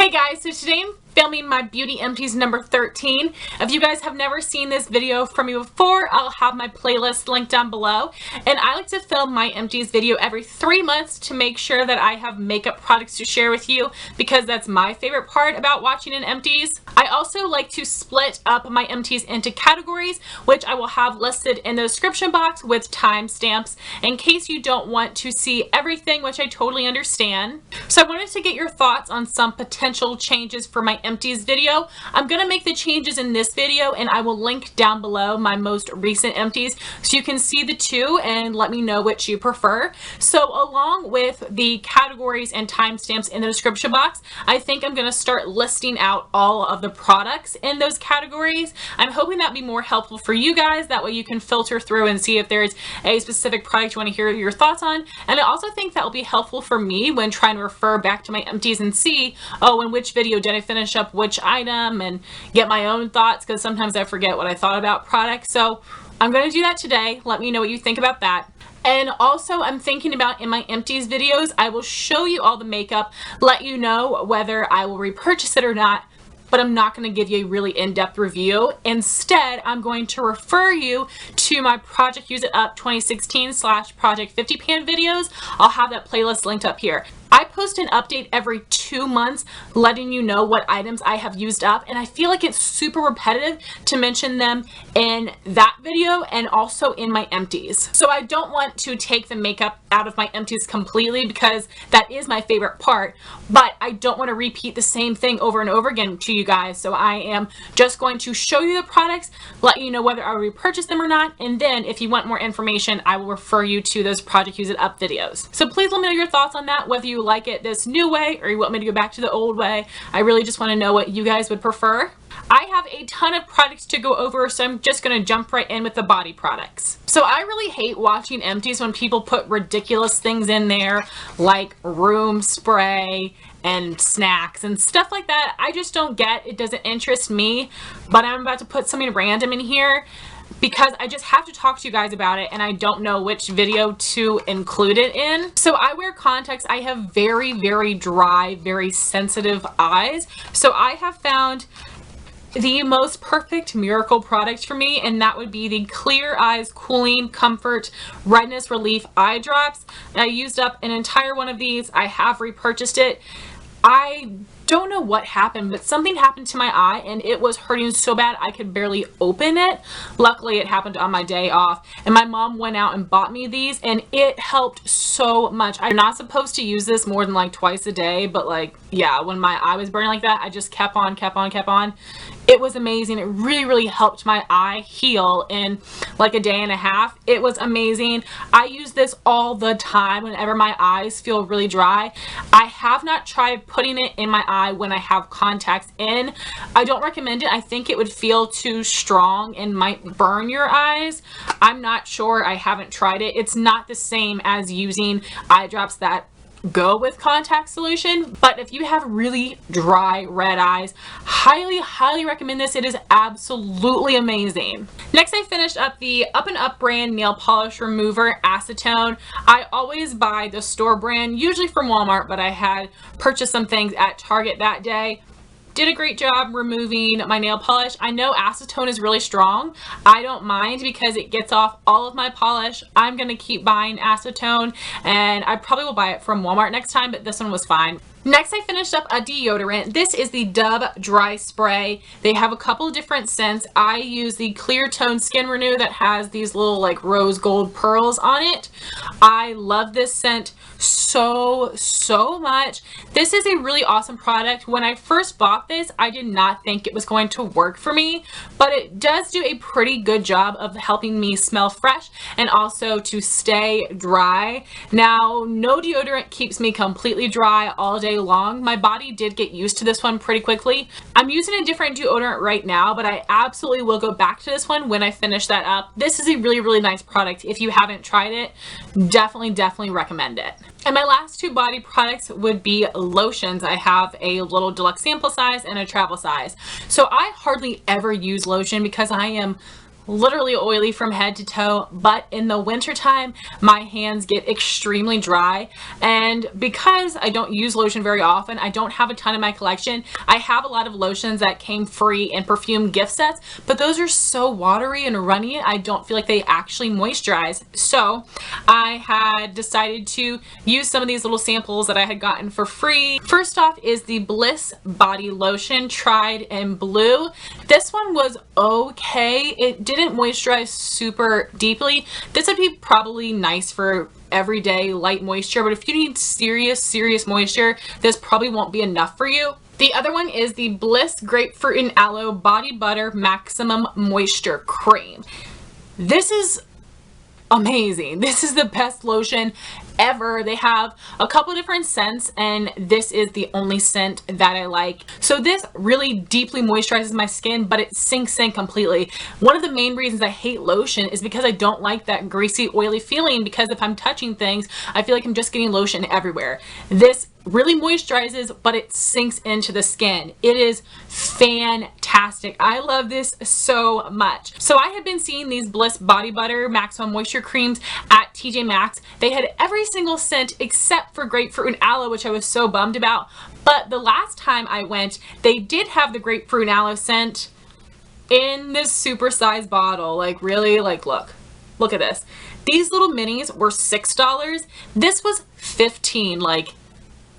Hey guys, so today I'm filming my Beauty Empties number 13. If you guys have never seen this video from me before, I'll have my playlist linked down below. And I like to film my Empties video every 3 months to make sure that I have makeup products to share with you, because that's my favorite part about watching an Empties. I also like to split up my Empties into categories, which I will have listed in the description box with timestamps in case you don't want to see everything, which I totally understand. So I wanted to get your thoughts on some potential changes for my Empties video. I'm going to make the changes in this video, and I will link down below my most recent Empties so you can see the two and let me know which you prefer. So along with the categories and timestamps in the description box, I think I'm going to start listing out all of the products in those categories. I'm hoping that'd be more helpful for you guys. That way you can filter through and see if there's a specific product you want to hear your thoughts on. And I also think that will be helpful for me when trying to refer back to my Empties and see, oh, in which video did I finish up which item, and get my own thoughts, because sometimes I forget what I thought about products. So I'm going to do that today. Let me know what you think about that. And also, I'm thinking about in my Empties videos, I will show you all the makeup, let you know whether I will repurchase it or not, but I'm not going to give you a really in-depth review. Instead, I'm going to refer you to my Project Use It Up 2016/Project 50 Pan videos. I'll have that playlist linked up here. I post an update every 2 months letting you know what items I have used up, and I feel like it's super repetitive to mention them in that video and also in my Empties. So I don't want to take the makeup out of my Empties completely, because that is my favorite part, but I don't want to repeat the same thing over and over again to you guys. So I am just going to show you the products, let you know whether I repurchase them or not, and then if you want more information, I will refer you to those Project Use It Up videos. So please let me know your thoughts on that, whether you like it this new way or you want me to go back to the old way. I really just want to know what you guys would prefer. I have a ton of products to go over, so I'm just going to jump right in with the body products. So I really hate watching Empties when people put ridiculous things in there like room spray and snacks and stuff like that. I just don't get it. Doesn't interest me, but I'm about to put something random in here because I just have to talk to you guys about it, and I don't know which video to include it in. So I wear contacts. I have very, very dry, very sensitive eyes. So I have found the most perfect miracle product for me, and that would be the Clear Eyes Cooling Comfort Redness Relief Eye Drops. I used up an entire one of these. I have repurchased it. I don't know what happened, but something happened to my eye and it was hurting so bad I could barely open it. Luckily it happened on my day off, and my mom went out and bought me these, and it helped so much. I'm not supposed to use this more than like twice a day, but like, yeah, when my eye was burning like that, I just kept on. It was amazing. It really, really helped my eye heal in like a day and a half. It was amazing. I use this all the time whenever my eyes feel really dry. I have not tried putting it in my eye when I have contacts in. I don't recommend it. I think it would feel too strong and might burn your eyes. I'm not sure. I haven't tried it. It's not the same as using eye drops that go with contact solution, but if you have really dry red eyes, highly recommend this. It is absolutely amazing. Next, I finished up the Up and Up brand nail polish remover Acetone. I always buy the store brand, usually from Walmart, but I had purchased some things at Target that day. Did a great job removing my nail polish. I know acetone is really strong. I don't mind because it gets off all of my polish. I'm gonna keep buying acetone, and I probably will buy it from Walmart next time, but this one was fine. Next, I finished up a deodorant. This is the Dove Dry Spray. They have a couple of different scents. I use the Clear Tone Skin Renew that has these little like rose gold pearls on it. I love this scent so much. This is a really awesome product. When I first bought this, I did not think it was going to work for me, but it does do a pretty good job of helping me smell fresh and also to stay dry. Now, no deodorant keeps me completely dry all day long. My body did get used to this one pretty quickly. I'm using a different deodorant right now, but I absolutely will go back to this one when I finish that up. This is a really nice product. If you haven't tried it, definitely recommend it. And my last two body products would be lotions. I have a little deluxe sample size and a travel size. So I hardly ever use lotion because I am literally oily from head to toe, but in the wintertime my hands get extremely dry, and because I don't use lotion very often, I don't have a ton in my collection. I have a lot of lotions that came free in perfume gift sets, but those are so watery and runny, I don't feel like they actually moisturize. So I had decided to use some of these little samples that I had gotten for free. First off is the Bliss body lotion, tried in blue. This one was okay. It didn't moisturize super deeply. This would be probably nice for everyday light moisture, but if you need serious moisture, this probably won't be enough for you. The other one is the Bliss Grapefruit and Aloe Body Butter Maximum Moisture Cream. This is amazing. This is the best lotion ever. They have a couple different scents, and this is the only scent that I like. So this really deeply moisturizes my skin, but it sinks in completely. One of the main reasons I hate lotion is because I don't like that greasy, oily feeling, because if I'm touching things, I feel like I'm just getting lotion everywhere. This really moisturizes, but it sinks into the skin. It is fantastic. I love this so much. So I have been seeing these Bliss Body Butter Maximum Moisture Creams at TJ Maxx. They had every single scent except for Grapefruit and Aloe, which I was so bummed about. But the last time I went, they did have the Grapefruit and Aloe scent in this super sized bottle. Like, really? Like, look at this. These little minis were $6. This was $15. Like,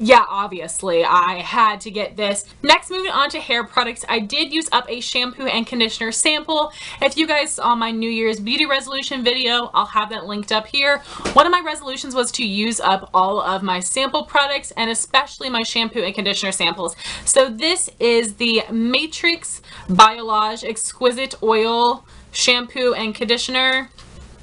yeah, obviously I had to get this. Next, moving on to hair products, I did use up a shampoo and conditioner sample. If you guys saw my New Year's beauty resolution video, I'll have that linked up here. One of my resolutions was to use up all of my sample products, and especially my shampoo and conditioner samples. So this is the Matrix Biolage Exquisite Oil Shampoo and Conditioner.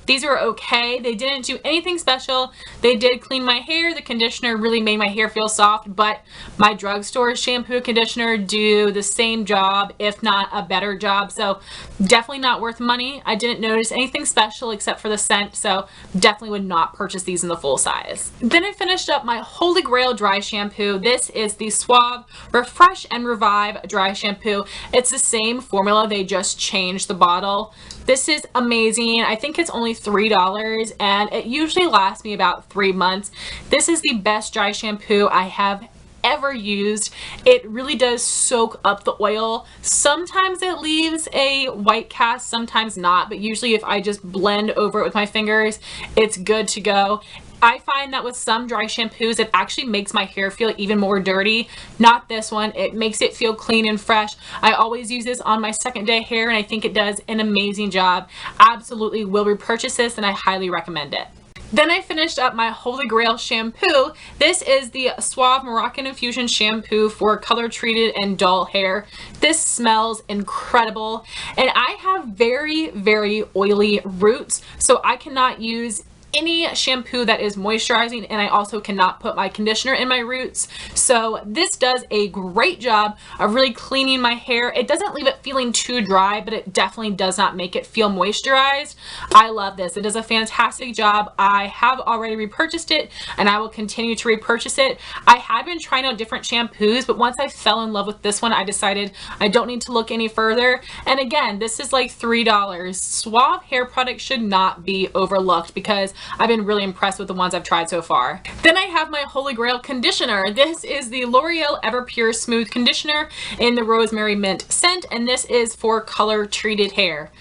These are okay. They didn't do anything special. They did clean my hair. The conditioner really made my hair feel soft, but my drugstore shampoo and conditioner do the same job, if not a better job. So definitely not worth money. I didn't notice anything special except for the scent, so definitely would not purchase these in the full size. Then I finished up my Holy Grail dry shampoo. This is the Suave Refresh and Revive dry shampoo. It's the same formula. They just changed the bottle. This is amazing. I think it's only $3 and it usually lasts me about 3 months. This is the best dry shampoo I have ever used. It really does soak up the oil. Sometimes it leaves a white cast, sometimes not, but usually if I just blend over it with my fingers, it's good to go. I find that with some dry shampoos, it actually makes my hair feel even more dirty. Not this one. It makes it feel clean and fresh. I always use this on my second day hair, and I think it does an amazing job. Absolutely will repurchase this, and I highly recommend it. Then I finished up my Holy Grail shampoo. This is the Suave Moroccan Infusion shampoo for color treated and dull hair. This smells incredible, and I have very oily roots, so I cannot use any shampoo that is moisturizing, and I also cannot put my conditioner in my roots. So this does a great job of really cleaning my hair. It doesn't leave it feeling too dry, but it definitely does not make it feel moisturized. I love this. It does a fantastic job. I have already repurchased it, and I will continue to repurchase it. I have been trying out different shampoos, but once I fell in love with this one, I decided I don't need to look any further. And again, this is like $3. Suave hair products should not be overlooked because I've been really impressed with the ones I've tried so far. Then I have my Holy Grail conditioner. This is the L'Oreal Everpure Smooth Conditioner in the Rosemary Mint scent, and this is for color treated hair.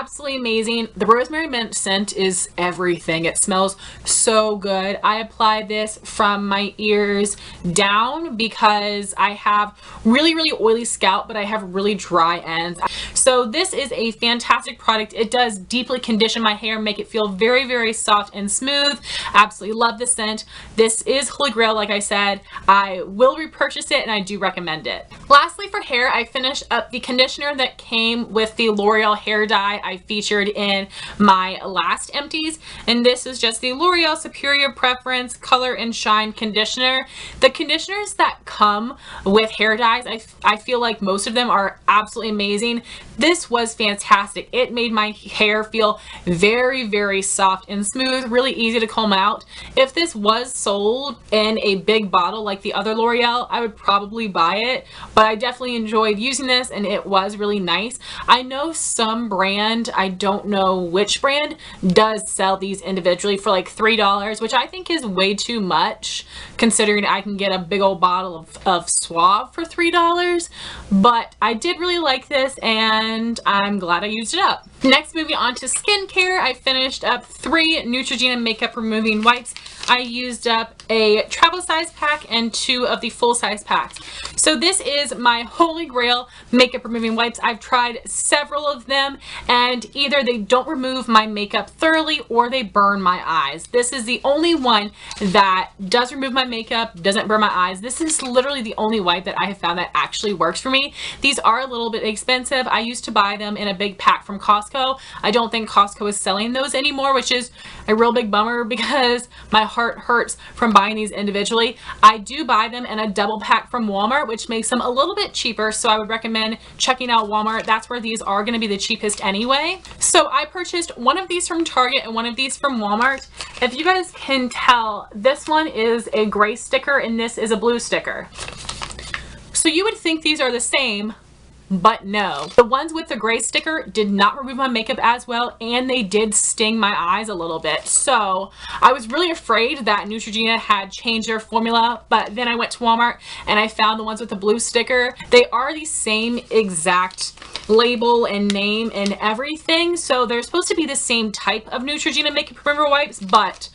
Absolutely amazing. The rosemary mint scent is everything. It smells so good. I apply this from my ears down because I have really oily scalp, but I have really dry ends. So this is a fantastic product. It does deeply condition my hair, make it feel very soft and smooth. Absolutely love the scent. This is Holy Grail, like I said. I will repurchase it, and I do recommend it. Lastly, for hair, I finished up the conditioner that came with the L'Oreal hair dye I featured in my last Empties, and this is just the L'Oreal Superior Preference Color and Shine Conditioner. The conditioners that come with hair dyes, I feel like most of them are absolutely amazing. This was fantastic. It made my hair feel very, very soft and smooth, really easy to comb out. If this was sold in a big bottle like the other L'Oreal, I would probably buy it, but I definitely enjoyed using this and it was really nice. I know some brand, I don't know which brand, does sell these individually for like $3, which I think is way too much considering I can get a big old bottle of Suave for $3, but I did really like this and I'm glad I used it up. Next, moving on to skincare, I finished up 3 Neutrogena makeup removing wipes. I used up a travel size pack and 2 of the full size packs. So this is my holy grail makeup removing wipes. I've tried several of them and either they don't remove my makeup thoroughly or they burn my eyes. This is the only one that does remove my makeup, doesn't burn my eyes. This is literally the only wipe that I have found that actually works for me. These are a little bit expensive. I used to buy them in a big pack from Costco. I don't think Costco is selling those anymore, which is a real big bummer because my heart hurts from buying these individually. I do buy them in a double pack from Walmart, which makes them a little bit cheaper, so I would recommend checking out Walmart. That's where these are going to be the cheapest anyway. So I purchased one of these from Target and one of these from Walmart. If you guys can tell, this one is a gray sticker and this is a blue sticker. So you would think these are the same, but no. The ones with the gray sticker did not remove my makeup as well and they did sting my eyes a little bit. So I was really afraid that Neutrogena had changed their formula, but then I went to Walmart and I found the ones with the blue sticker. They are the same exact label and name and everything, so they're supposed to be the same type of Neutrogena makeup remover wipes, but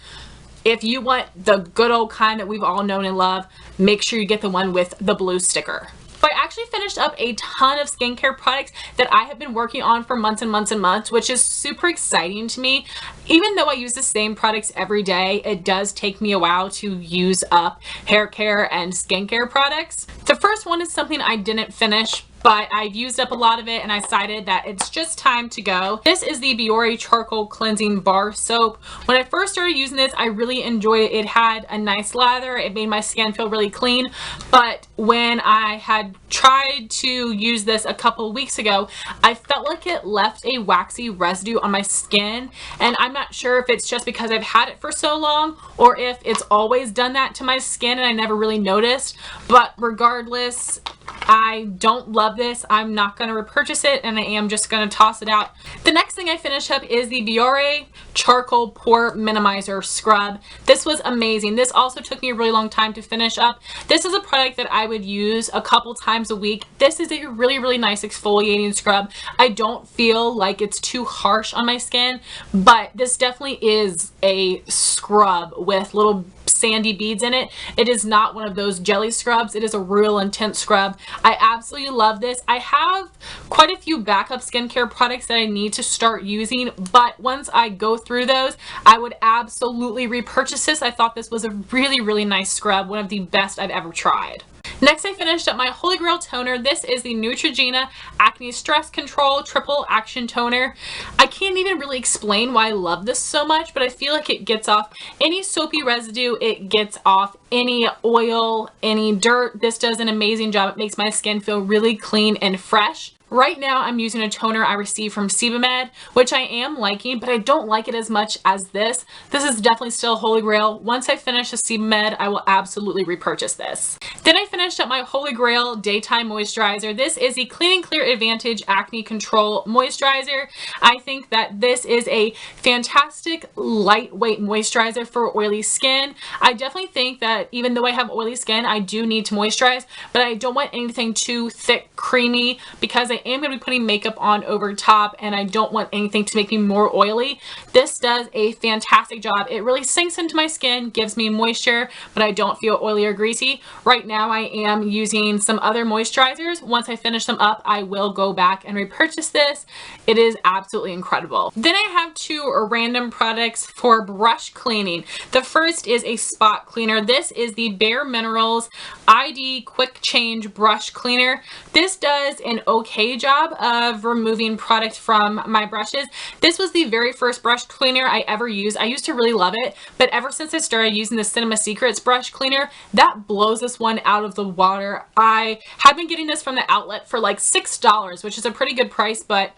if you want the good old kind that we've all known and love, make sure you get the one with the blue sticker. So I actually finished up a ton of skincare products that I have been working on for months and months and months, which is super exciting to me. Even though I use the same products every day, it does take me a while to use up hair care and skincare products. The first one is something I didn't finish, but I've used up a lot of it and I decided that it's just time to go. This is the Biore Charcoal Cleansing Bar Soap. When I first started using this, I really enjoyed it. It had a nice lather. It made my skin feel really clean. But when I had tried to use this a couple weeks ago, I felt like it left a waxy residue on my skin. And I'm not sure if it's just because I've had it for so long or if it's always done that to my skin and I never really noticed. But regardless, I don't love this. I'm not going to repurchase it and I am just going to toss it out. The next thing I finished up is the Biore Charcoal Pore Minimizer Scrub. This was amazing. This also took me a really long time to finish up. This is a product that I would use a couple times a week. This is a really, really nice exfoliating scrub. I don't feel like it's too harsh on my skin, but this definitely is a scrub with little sandy beads in it. It is not one of those jelly scrubs. It is a real intense scrub. I absolutely love this. I have quite a few backup skincare products that I need to start using, but once I go through those, I would absolutely repurchase this. I thought this was a really, really nice scrub, one of the best I've ever tried. Next, I finished up my Holy Grail toner. This is the Neutrogena Acne Stress Control Triple Action Toner. I can't even really explain why I love this so much, but I feel like it gets off any soapy residue. It gets off any oil, any dirt. This does an amazing job. It makes my skin feel really clean and fresh. Right now, I'm using a toner I received from Sebamed, which I am liking, but I don't like it as much as this. This is definitely still Holy Grail. Once I finish the Sebamed, I will absolutely repurchase this. Then I finished up my Holy Grail Daytime Moisturizer. This is the Clean and Clear Advantage Acne Control Moisturizer. I think that this is a fantastic lightweight moisturizer for oily skin. I definitely think that even though I have oily skin, I do need to moisturize, but I don't want anything too thick, creamy, because I am going to be putting makeup on over top and I don't want anything to make me more oily. This does a fantastic job. It really sinks into my skin, gives me moisture, but I don't feel oily or greasy. Right now I am using some other moisturizers. Once I finish them up, I will go back and repurchase this. It is absolutely incredible. Then I have 2 random products for brush cleaning. The first is a spot cleaner. This is the Bare Minerals ID Quick Change Brush Cleaner. This does an okay okay job of removing product from my brushes. This was the very first brush cleaner I ever used. I used to really love it, but ever since I started using the Cinema Secrets brush cleaner, that blows this one out of the water. I have been getting this from the outlet for like $6, which is a pretty good price, but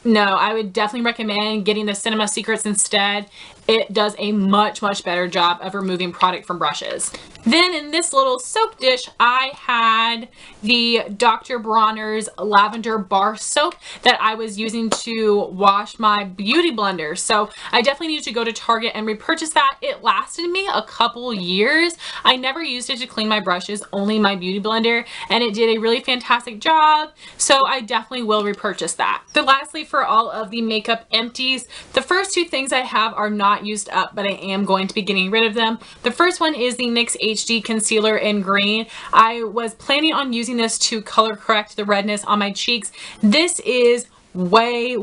no, I would definitely recommend getting the Cinema Secrets instead. It does a much better job of removing product from brushes. Then in this little soap dish, I had the Dr. Bronner's Lavender Bar Soap that I was using to wash my beauty blender. So I definitely needed to go to Target and repurchase that. It lasted me a couple years. I never used it to clean my brushes, only my beauty blender, and it did a really fantastic job. So I definitely will repurchase that. So lastly, for all of the makeup empties, the first two things I have are not used up, but I am going to be getting rid of them. The first one is the NYX HD Concealer in Green. I was planning on using this to color correct the redness on my cheeks. This is way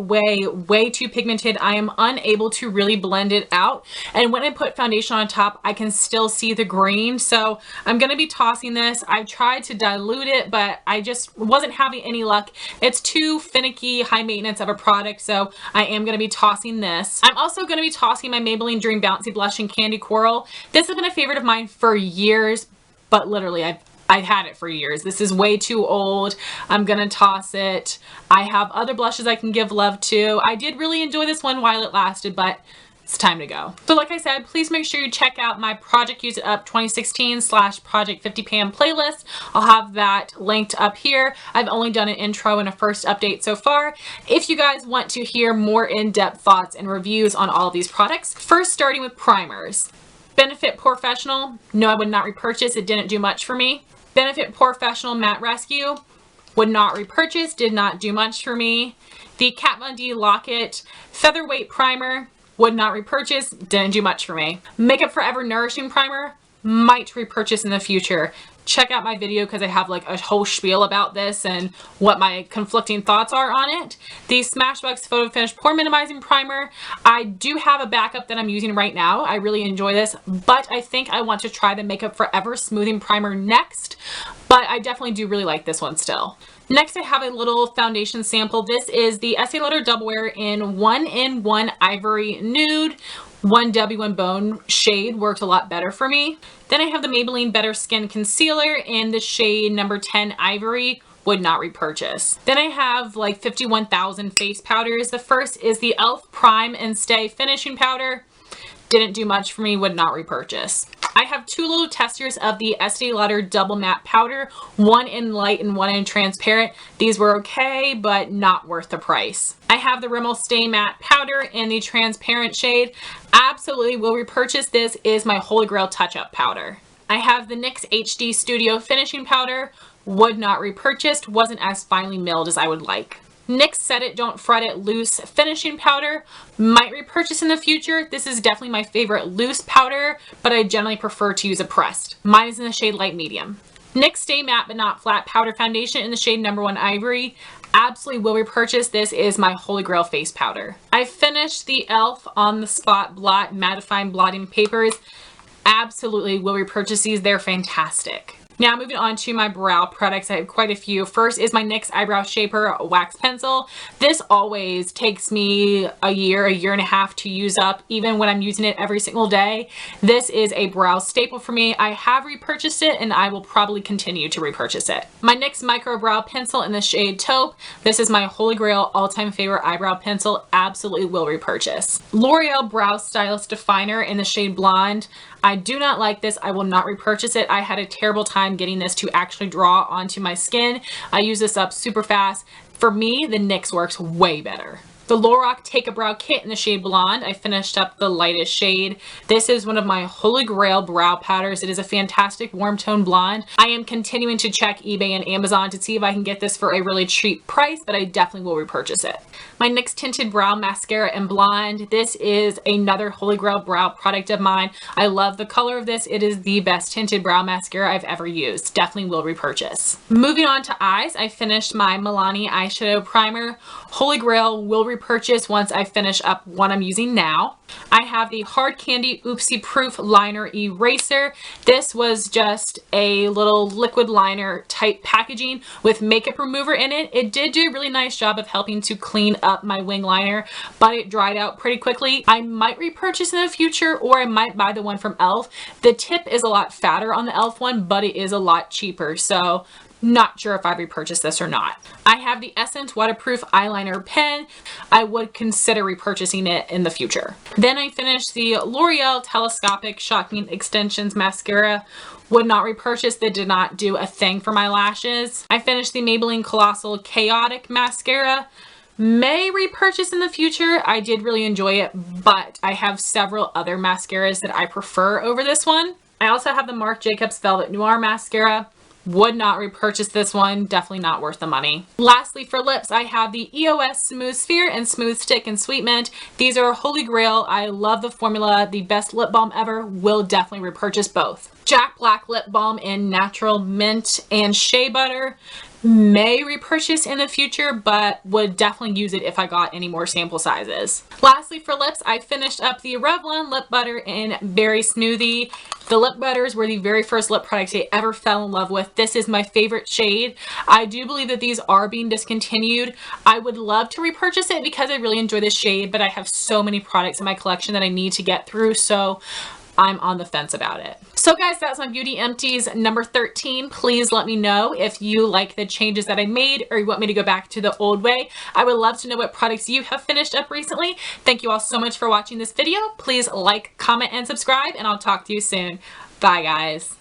too pigmented. I am unable to really blend it out, and when I put foundation on top, I can still see the green. So I'm going to be tossing this. I've tried to dilute it, but I just wasn't having any luck. It's too finicky, high maintenance of a product, so I am going to be tossing this. I'm also going to be tossing my Maybelline Dream Bouncy Blush in Candy Coral. This has been a favorite of mine for years, but literally I've had it for years. This is way too old. I'm gonna toss it. I have other blushes I can give love to. I did really enjoy this one while it lasted, but it's time to go. So like I said, please make sure you check out my Project Use It Up 2016/Project 50 Pan playlist. I'll have that linked up here. I've only done an intro and a first update so far. If you guys want to hear more in-depth thoughts and reviews on all of these products, first starting with primers. Benefit Professional, no, I would not repurchase. It didn't do much for me. Benefit Professional Matte Rescue, would not repurchase, did not do much for me. The Kat Von D Lock-It Featherweight Primer, would not repurchase, didn't do much for me. Makeup Forever Nourishing Primer, might repurchase in the future. Check out my video because I have like a whole spiel about this and what my conflicting thoughts are on it. The Smashbox Photo Finish Pore Minimizing Primer. I do have a backup that I'm using right now. I really enjoy this, but I think I want to try the Makeup Forever Smoothing Primer next, but I definitely do really like this one still. Next, I have a little foundation sample. This is the Estee Lauder Double Wear in 1-in-1 Ivory Nude. 1W1 Bone shade worked a lot better for me. Then I have the Maybelline Better Skin Concealer in the shade number 10 Ivory. Would not repurchase. Then I have like 51,000 face powders. The first is the e.l.f. Prime and Stay Finishing Powder. Didn't do much for me, would not repurchase. I have two little testers of the Estee Lauder Double Matte Powder, one in light and one in transparent. These were okay, but not worth the price. I have the Rimmel Stay Matte Powder in the transparent shade. Absolutely will repurchase. This is my Holy Grail touch-up powder. I have the NYX HD Studio Finishing Powder. Would not repurchase. Wasn't as finely milled as I would like. NYX Set It Don't Fret It Loose Finishing Powder. Might repurchase in the future. This is definitely my favorite loose powder, but I generally prefer to use a pressed. Mine is in the shade Light Medium. NYX Stay Matte But Not Flat Powder Foundation in the shade number 1 Ivory. Absolutely will repurchase. This is my Holy Grail face powder. I finished the e.l.f. On the Spot Blot Mattifying Blotting Papers. Absolutely will repurchase these. They're fantastic. Now moving on to my brow products, I have quite a few. First is my NYX Eyebrow Shaper Wax Pencil. This always takes me a year and a half to use up, even when I'm using it every single day. This is a brow staple for me. I have repurchased it and I will probably continue to repurchase it. My NYX Micro Brow Pencil in the shade Taupe. This is my Holy Grail all-time favorite eyebrow pencil. Absolutely will repurchase. L'Oreal Brow Stylist Definer in the shade Blonde. I do not like this. I will not repurchase it. I had a terrible time getting this to actually draw onto my skin. I use this up super fast. For me, the NYX works way better. The Lorac Take a Brow Kit in the shade Blonde. I finished up the lightest shade. This is one of my Holy Grail brow powders. It is a fantastic warm tone blonde. I am continuing to check eBay and Amazon to see if I can get this for a really cheap price, but I definitely will repurchase it. My NYX Tinted Brow Mascara in Blonde. This is another Holy Grail brow product of mine. I love the color of this. It is the best tinted brow mascara I've ever used. Definitely will repurchase. Moving on to eyes, I finished my Milani eyeshadow primer. Holy Grail will repurchase. repurchase once I finish up what I'm using now. I have the Hard Candy Oopsie Proof Liner Eraser. This was just a little liquid liner type packaging with makeup remover in it. It did do a really nice job of helping to clean up my wing liner, but it dried out pretty quickly. I might repurchase in the future, or I might buy the one from e.l.f. The tip is a lot fatter on the e.l.f. one, but it is a lot cheaper, so not sure if I'd repurchase this or not. I have the Essence Waterproof Eyeliner Pen. I would consider repurchasing it in the future. Then I finished the L'Oreal Telescopic Shocking Extensions Mascara. Would not repurchase. That did not do a thing for my lashes. I finished the Maybelline Colossal Chaotic Mascara. May repurchase in the future. I did really enjoy it, but I have several other mascaras that I prefer over this one. I also have the Marc Jacobs Velvet Noir Mascara. Would not repurchase this one. Definitely not worth the money. Lastly, for lips, I have the EOS Smooth Sphere and Smooth Stick and Sweet Mint. These are holy grail. I love the formula. The best lip balm ever. Will definitely repurchase both. Jack Black Lip Balm in Natural Mint and Shea Butter. May repurchase in the future, but would definitely use it if I got any more sample sizes. Lastly, for lips, I finished up the Revlon Lip Butter in Berry Smoothie. The lip butters were the very first lip products I ever fell in love with. This is my favorite shade. I do believe that these are being discontinued. I would love to repurchase it because I really enjoy this shade, but I have so many products in my collection that I need to get through, so I'm on the fence about it. So guys, that's my Beauty Empties number 13. Please let me know if you like the changes that I made or you want me to go back to the old way. I would love to know what products you have finished up recently. Thank you all so much for watching this video. Please like, comment, and subscribe, and I'll talk to you soon. Bye guys.